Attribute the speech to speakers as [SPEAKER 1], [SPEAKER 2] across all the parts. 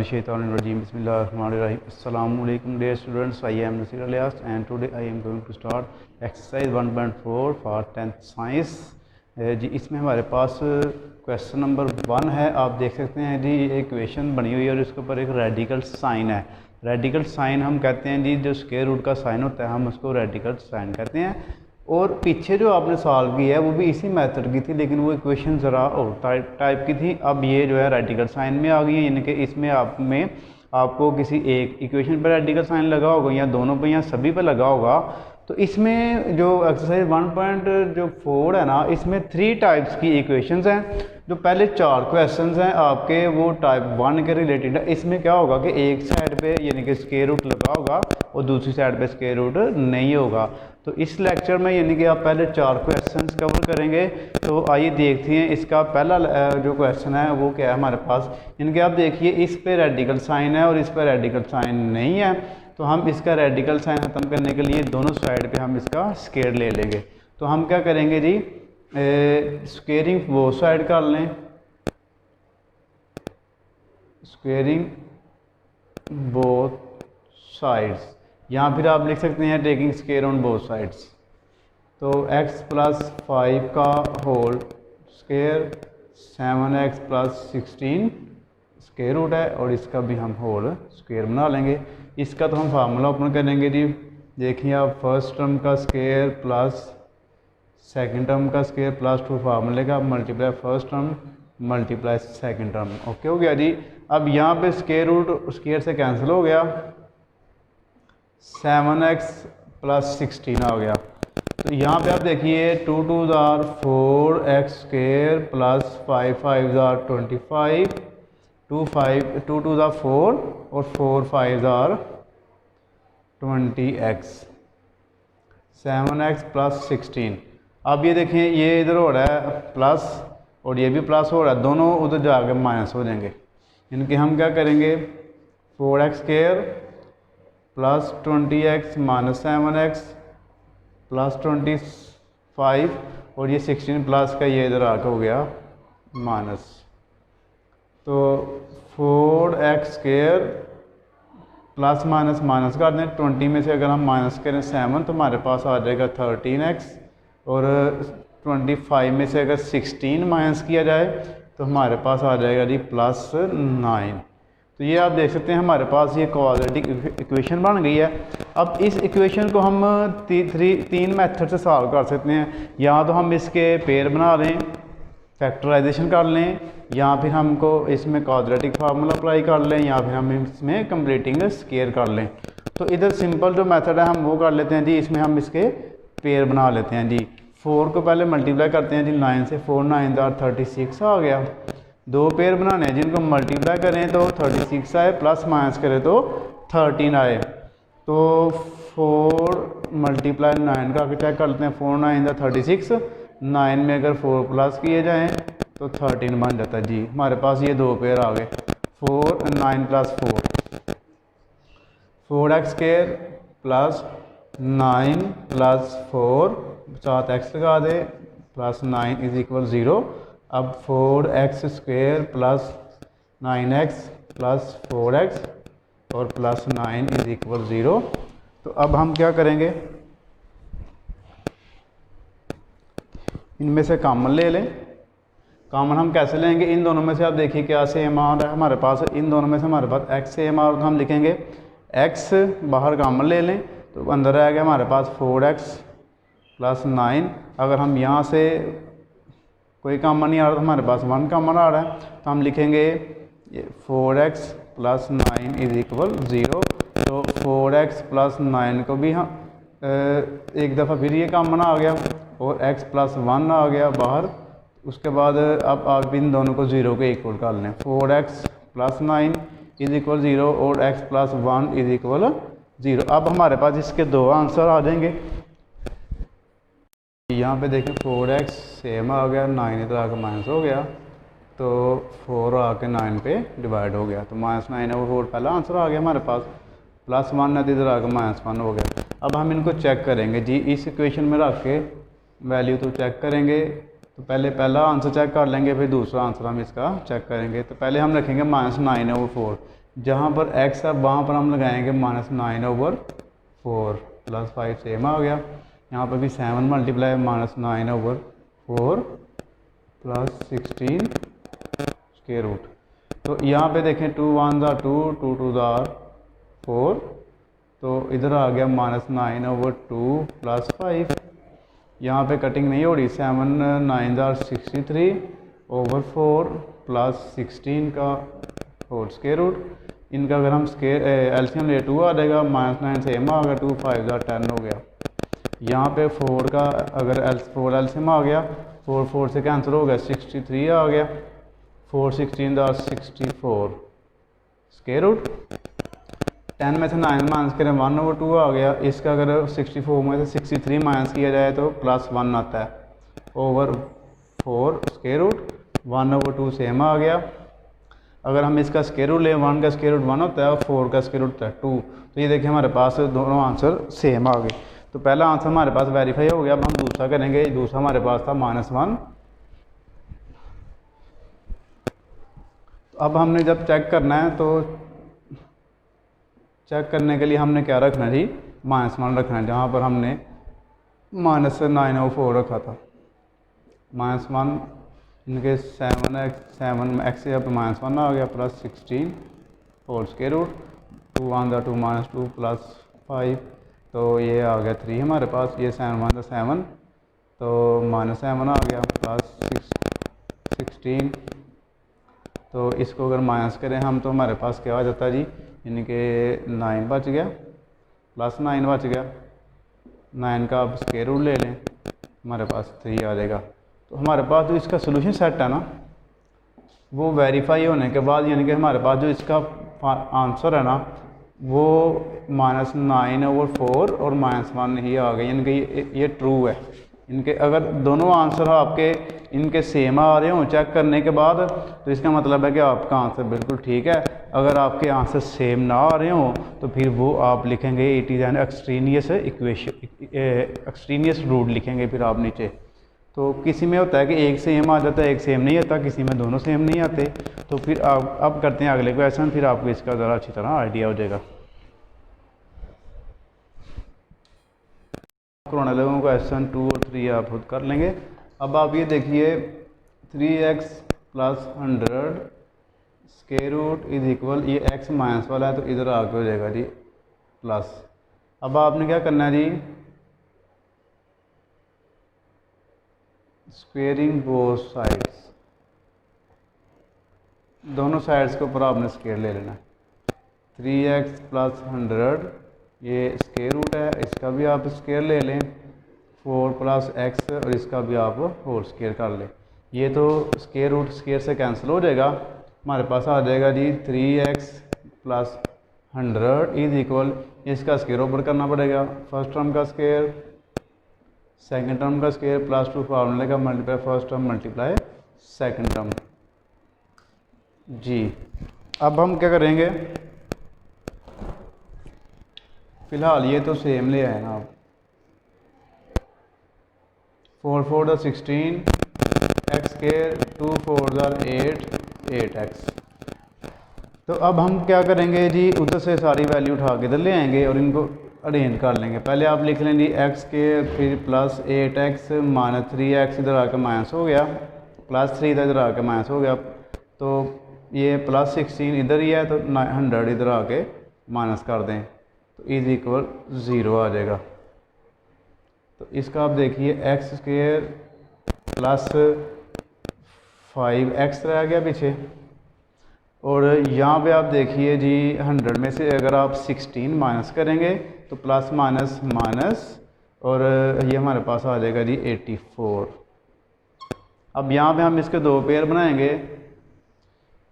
[SPEAKER 1] बिस्मिल्लाहिर्रहमानिर्रहीम बिस्मिल्लाहिर्रहमानिर्रहीम अस्सलामु अलैकुम dear students, I am Nasir Ilyas and today I am going to start exercise 1.4 for 10th science. जी इसमें हमारे पास क्वेश्चन नंबर 1 है। आप देख सकते हैं जी ये इक्वेशन बनी हुई है और इसके ऊपर एक रेडिकल साइन है। रेडिकल साइन हम कहते हैं जी जो स्क्वायर रूट का साइन होता है हम उसको रेडिकल साइन कहते हैं। और पीछे जो आपने सॉल्व की है वो भी इसी मेथड की थी, लेकिन वो इक्वेशन ज़रा और टाइप की थी। अब ये जो है रेडिकल साइन में आ गई है, यानी कि इसमें आपको किसी एक इक्वेशन पर रेडिकल साइन लगा होगा या दोनों पे या सभी पे लगा होगा। तो इसमें जो एक्सरसाइज 1.4 है ना, इसमें 3 टाइप्स की इक्वेशंस हैं। जो पहले 4 क्वेश्चंस हैं आपके वो टाइप 1 के रिलेटेड है। इसमें क्या होगा कि एक साइड पे यानी कि स्क्वायर रूट लगा होगा और दूसरी साइड पे स्क्वायर रूट नहीं होगा। तो इस लेक्चर में यानी कि आप पहले 4 क्वेश्चंस कवर करेंगे। तो आइए देखते हैं इसका पहला जो क्वेश्चन है वो क्या है हमारे पास। यानी कि आप देखिए इस पे रेडिकल साइन है और इस पे रेडिकल साइन नहीं है। तो हम इसका रेडिकल साइन ख़त्म करने के लिए दोनों साइड पे हम इसका स्क्वायर ले लेंगे। तो हम क्या करेंगे जी, स्क्वेयरिंग वो साइड कर लें, स्क्वेयरिंग बोथ साइड्स, या फिर आप लिख सकते हैं taking square on both sides. तो x + 5 का whole square 7x + 16 square root है और इसका भी हम होल स्क्वायर बना लेंगे। इसका तो हम फार्मूला ओपन करेंगे जी। देखिए आप फर्स्ट टर्म का स्क्वायर प्लस सेकंड टर्म का स्क्वायर प्लस 2 फार्मूले का multiply first term multiply second term. Okay हो गया जी। अब यहाँ पे स्क्वायर रूट स्क्वायर से कैंसिल हो गया, 7x + 16 आ गया। तो यहाँ पे आप देखिए 2 2 = 4x स्क्वायर प्लस 5 5 = 25, 2 2 = 4 और 4 5 = 20x, 7x + 16। अब ये देखें ये इधर हो रहा है प्लस और ये भी प्लस हो रहा है, दोनों उधर जाके माइनस हो जाएंगे। इनके हम क्या करेंगे 4x square plus 20x minus 7x plus 25 और ये 16 प्लस का ये इधर आकर हो गया माइनस। तो 4x square plus minus minus कर दें, 20 में से अगर हम माइनस करें 7 तो हमारे पास आ जाएगा 13x, और 25 में से अगर 16 माइनस किया जाए तो हमारे पास आ जाएगा जी प्लस 9। तो ये आप देख सकते हैं हमारे पास ये क्वाड्रेटिक इक्वेशन बन गई है। अब इस इक्वेशन को हम 3 मेथड से सॉल्व कर सकते हैं। या तो हम इसके पेयर बना लें, फैक्टराइजेशन कर लें, या फिर हमको इसमें क्वाड्रेटिक फार्मूला अप्लाई कर लें, या फिर हम इसमें कंप्लीटिंग स्क्वायर कर लें। तो इधर सिंपल जो मेथड है हम वो कर लेते हैं जी। इसमें हम इसके पेयर बना लेते हैं जी। 4 को पहले मल्टीप्लाई करते हैं जी 9 से, 4 9 = 36 आ गया। 2 पेयर बनाने हैं जिनको मल्टीप्लाई करें तो 36 आए, प्लस माइनस करें तो 13 आए। तो 4 × 9 का चेक कर लेते हैं। 4 9 = 36, 9 में अगर 4 प्लस किए जाएँ तो 13 बन जाता है जी। हमारे पास ये 2 पेयर आ गए, 4 9 + 4, 4x स्क्वायर प्लस 9 + 4 साथ x लगा दे प्लस 9 = 0। अब 4x square plus 9x plus 4x और प्लस 9 = 0। तो अब हम क्या करेंगे, इनमें से कॉमन ले लें। कॉमन हम कैसे लेंगे, इन दोनों में से आप देखिए क्या सेम आ रहा है हमारे पास। इन दोनों में से हमारे पास x सेम आ रहा है तो हम लिखेंगे x बाहर कॉमन ले लें तो अंदर आ गया हमारे पास 4x + 9। अगर हम यहाँ से कोई कॉमन नहीं आ रहा तो हमारे पास 1 कॉमन आ रहा है तो हम लिखेंगे 4x + 9 = 0। तो 4x + 9 को भी हम एक दफ़ा फिर ये कॉमन आ गया और x + 1 आ गया बाहर। उसके बाद अब आप इन दोनों को 0 के इक्वल कर लें। 4x + 9 = 0 और x + 1 = 0। अब हमारे पास इसके 2 आंसर आ जाएंगे। यहाँ पे देखें 4x सेम आ गया, 9 इधर आकर माइनस हो गया, तो 4 आके 9 पे डिवाइड हो गया, तो -9 और 4 पहला आंसर आ गया हमारे पास। प्लस 1 है तो इधर आकर -1 हो गया। अब हम इनको चेक करेंगे जी, इस इक्वेशन में रख के वैल्यू तो चेक करेंगे। तो पहले पहला आंसर चेक कर लेंगे, फिर दूसरा आंसर हम इसका चेक करेंगे। तो पहले हम रखेंगे -9/4, जहाँ पर x है वहाँ पर हम लगाएंगे -9/4 प्लस 5 सेम आ गया। यहाँ पर भी 7 मल्टीप्लाई -9/4 प्लस 16 स्क्वायर रूट। तो यहाँ पे देखें 2 1 2 2 2 4, तो इधर आ गया -9/2 प्लस 5। यहाँ पे कटिंग नहीं हो रही, 7 9 63/4 प्लस 16 का होल स्क्वायर रूट। इनका अगर हम स्क्वायर एलसीएम ले 2 आ जाएगा, -9 सेम आ गया, 2 5 10 हो गया। यहाँ पे 4 का अगर 4 एलसीएम आ गया, 4 4 से कैंसिल हो गया, 63 आ गया, 4 16 64 स्क्वायर रूट। 10 में से 9 माइनस करें 1/2 आ गया। इसका अगर 64 में से 63 माइनस किया जाए तो +1 आता है, ओवर 4 स्क्वायर रूट। 1/2 सेम आ गया। अगर हम इसका स्क्वायर रूट लें, 1 का स्क्वायर रूट 1 होता है और 4 का स्क्वायर रूट होता है 2। तो ये देखिए हमारे पास दोनों आंसर सेम आ गए। तो पहला आंसर हमारे पास वेरीफाई हो गया। अब हम दूसरा करेंगे। दूसरा हमारे पास था -1। अब हमने जब चेक करना है तो चेक करने के लिए हमने क्या रखना है जी, -1 रखना है, जहाँ पर हमने -9/4 रखा था। -1 इनके 7x से अब -1 आ गया, plus 16 whole square root. 2 1 2 -2 plus 5, तो ये आ गया 3 हमारे पास। ये 7 1 7, तो -7 आ गया, प्लस 16। तो इसको अगर माइनस करें हम तो हमारे पास क्या आ जाता है जी, इनके 9 बच गया, प्लस 9 बच गया। 9 का आप स्क्वायर रूट ले लें, हमारे पास 3 आ जाएगा। तो हमारे पास जो इसका सोल्यूशन सेट है ना, वो वेरीफाई होने के बाद यानी कि हमारे पास जो इसका आंसर है ना, वो -9/4 और -1 ही आ गई, यानी कि ये ट्रू है। इनके अगर दोनों आंसर आपके इनके सेम आ रहे हों चेक करने के बाद, तो इसका मतलब है कि आपका आंसर बिल्कुल ठीक है। अगर आपके आंसर सेम ना आ रहे हों तो फिर वो आप लिखेंगे it is an extraneous equation, extraneous root लिखेंगे फिर आप नीचे। तो किसी में होता है कि एक सेम आ जाता है, एक सेम नहीं आता, किसी में दोनों सेम नहीं आते। तो फिर आप अब करते हैं अगले क्वेश्चन, फिर आपको इसका ज़रा अच्छी तरह आइडिया हो जाएगा। पुराने लोगों को क्वेश्चन 2 और 3 आप खुद कर लेंगे। अब आप ये देखिए 3x + 100 square root is equal, ये x माइनस वाला है तो इधर आके हो जाएगा जी प्लस। अब आपने क्या करना है जी, स्क्वेयरिंग बोथ साइड्स, दोनों साइड्स के ऊपर आपने स्क्वेयर ले लेना है। 3x + 100 ये स्क्वेयर रूट है, इसका भी आप स्क्वेयर ले लें। 4 + x और इसका भी आप होल स्क्वेयर कर लें। ये तो स्क्वेयर रूट स्क्वेयर से कैंसिल हो जाएगा, हमारे पास आ जाएगा जी 3x + 100 इज इक्वल, इसका स्क्वेयर ऊपर करना पड़ेगा, फर्स्ट टर्म का स्क्वेयर, सेकंड टर्म का स्क्वेयर, +2 फार्मूले का multiply first term multiply second term जी। अब हम क्या करेंगे, फिलहाल ये तो सेम ले आए ना आप, 4 4 16 x स्क्वेयर, 2 4 8 8x। तो अब हम क्या करेंगे जी, उधर से सारी वैल्यू उठा के इधर ले आएंगे और इनको अरेंज कर लेंगे। पहले आप लिख लेंगे x स्क्वेयर, फिर प्लस 8x -3x इधर आकर माइनस हो गया, प्लस 3 इधर आकर माइनस हो गया, तो ये प्लस 16 इधर ही है तो 100 इधर आके माइनस कर दें तो इज इक्वल 0 आ जाएगा। तो इसका आप देखिए x स्क्वेयर प्लस 5x रह गया पीछे, और यहाँ पे आप देखिए जी 100 में से अगर आप 16 माइनस करेंगे तो प्लस माइनस माइनस, और ये हमारे पास आ जाएगा जी 84। अब यहाँ पे हम इसके दो पेयर बनाएंगे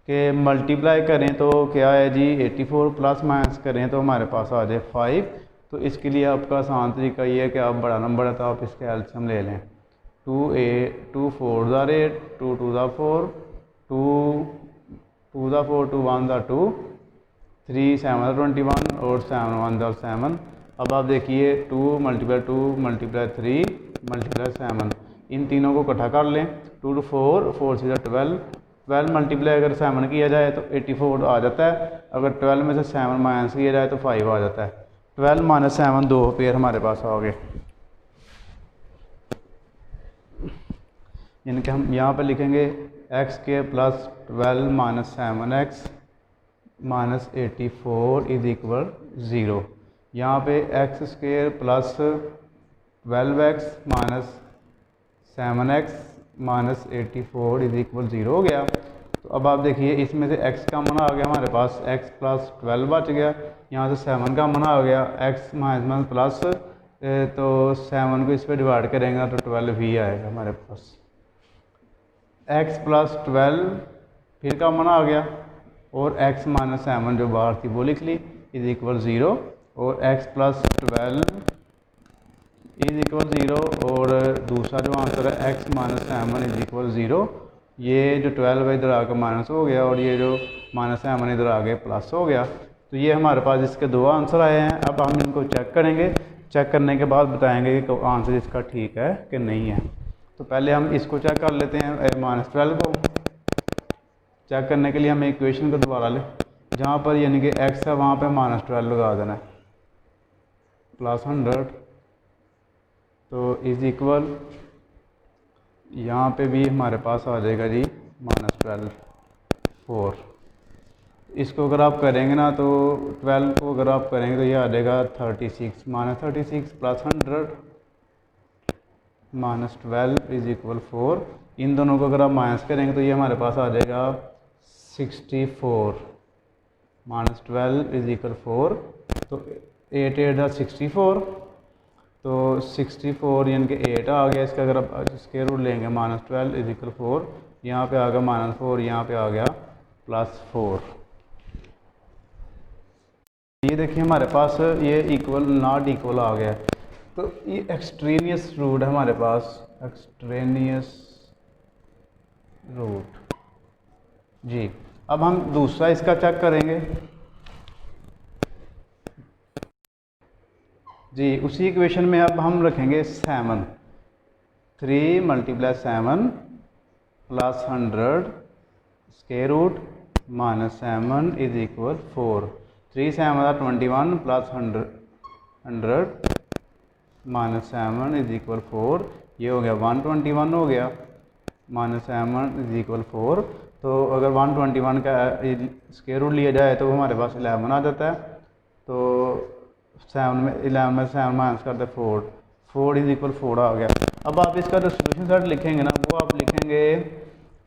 [SPEAKER 1] कि मल्टीप्लाई करें तो क्या है जी 84, प्लस माइनस करें तो हमारे पास आ जाए 5। तो इसके लिए आपका आसान तरीका ये है कि आप बड़ा नंबर है तो आप इसके एलसीएम ले लें। 2 4 8, 2 2 4, 2 2 4, 2 1 2, 3 7 21 और 7 1 7। अब आप देखिए 2 × 2 × 3 × 7, इन तीनों को इकट्ठा कर लें। 2 4 4 6 12, 12 मल्टीप्लाई अगर 7 किया जाए तो 84 आ जाता है, अगर 12 में से 7 माइनस किया जाए तो 5 आ जाता है। 12 माइनस 7 दो पेयर हमारे पास आ गए, यानी कि हम यहाँ पर लिखेंगे एक्स के plus 12 minus 7x minus 84 is equal 0। यहाँ पे x square plus 12x minus 7x minus 84 is equal 0 हो गया। तो अब आप देखिए इसमें से x का मना आ गया हमारे पास, x प्लस 12 बच गया, यहाँ से 7 का मना आ गया, x माइनस प्लस तो 7 को इस पर डिवाइड करेंगे तो 12 ही आएगा हमारे पास। x प्लस 12 फिर का मना आ गया और x माइनस 7 जो बाहर थी वो लिख ली इज इक्वल 0, और x प्लस 12 इज इक्वल 0, और दूसरा जो आंसर है x माइनस 7 इज इक्वल 0। ये जो 12 है इधर आकर माइनस हो गया और ये जो माइनस 7 इधर आगे प्लस हो गया। तो ये हमारे पास इसके दो आंसर आए हैं। अब हम इनको चेक करेंगे, चेक करने के बाद बताएंगे कि आंसर इसका ठीक है कि नहीं है। तो पहले हम इसको चेक कर लेते हैं, माइनस 12 को चेक करने के लिए हमें इक्वेशन को दोबारा लें, जहाँ पर यानी कि x है वहाँ पे माइनस 12 लगा देना है, प्लस 100 तो इज इक्वल यहाँ पे भी हमारे पास आ जाएगा जी माइनस 12 4। इसको अगर आप करेंगे ना तो 12 को अगर आप करेंगे तो ये आ जाएगा 36 minus 36 plus 100 minus 12 is equal 4। इन दोनों को अगर आप माइनस करेंगे तो ये हमारे पास आ जाएगा 64 माइनस 12 इज इक्वल 4। तो 8 8 64, तो 64 यानी कि 8 आ गया। इसका अगर आप स्क्वायर रूट लेंगे माइनस 12 इज इक्वल 4, यहाँ पे आ गया माइनस 4, यहाँ पे आ गया प्लस 4। ये देखिए हमारे पास ये इक्वल नॉट इक्वल आ गया। तो ये एक्सट्रेनियस रूट है हमारे पास, एक्सट्रेनियस रूट जी। अब हम दूसरा इसका चेक करेंगे जी। उसी इक्वेशन में अब हम रखेंगे 7, 3 multiply 7 plus 100 square root minus 7 is equal 4। 3 7 21 plus 100 minus 7 is equal 4। ये हो गया 121 हो गया, माइनस 7 इज इक्वल 4। तो अगर 121 का स्क्वायर रूट लिया जाए तो हमारे पास 11 आ जाता है। तो 7 में 11 में 7 माइनस करते 4 इज इक्वल 4 आ गया। अब आप इसका जो सोल्यूशन सेट लिखेंगे ना वो आप लिखेंगे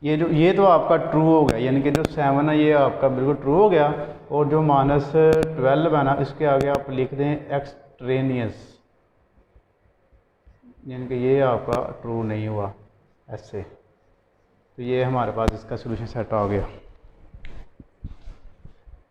[SPEAKER 1] ये तो आपका ट्रू हो गया, यानी कि जो 7 है ये आपका बिल्कुल ट्रू हो गया, और जो माइनस 12 है ना इसके आगे आप लिख दें एक्सट्रेनियस, यानी कि ये आपका ट्रू नहीं हुआ ऐसे। तो ये हमारे पास इसका सोल्यूशन सेट आ गया।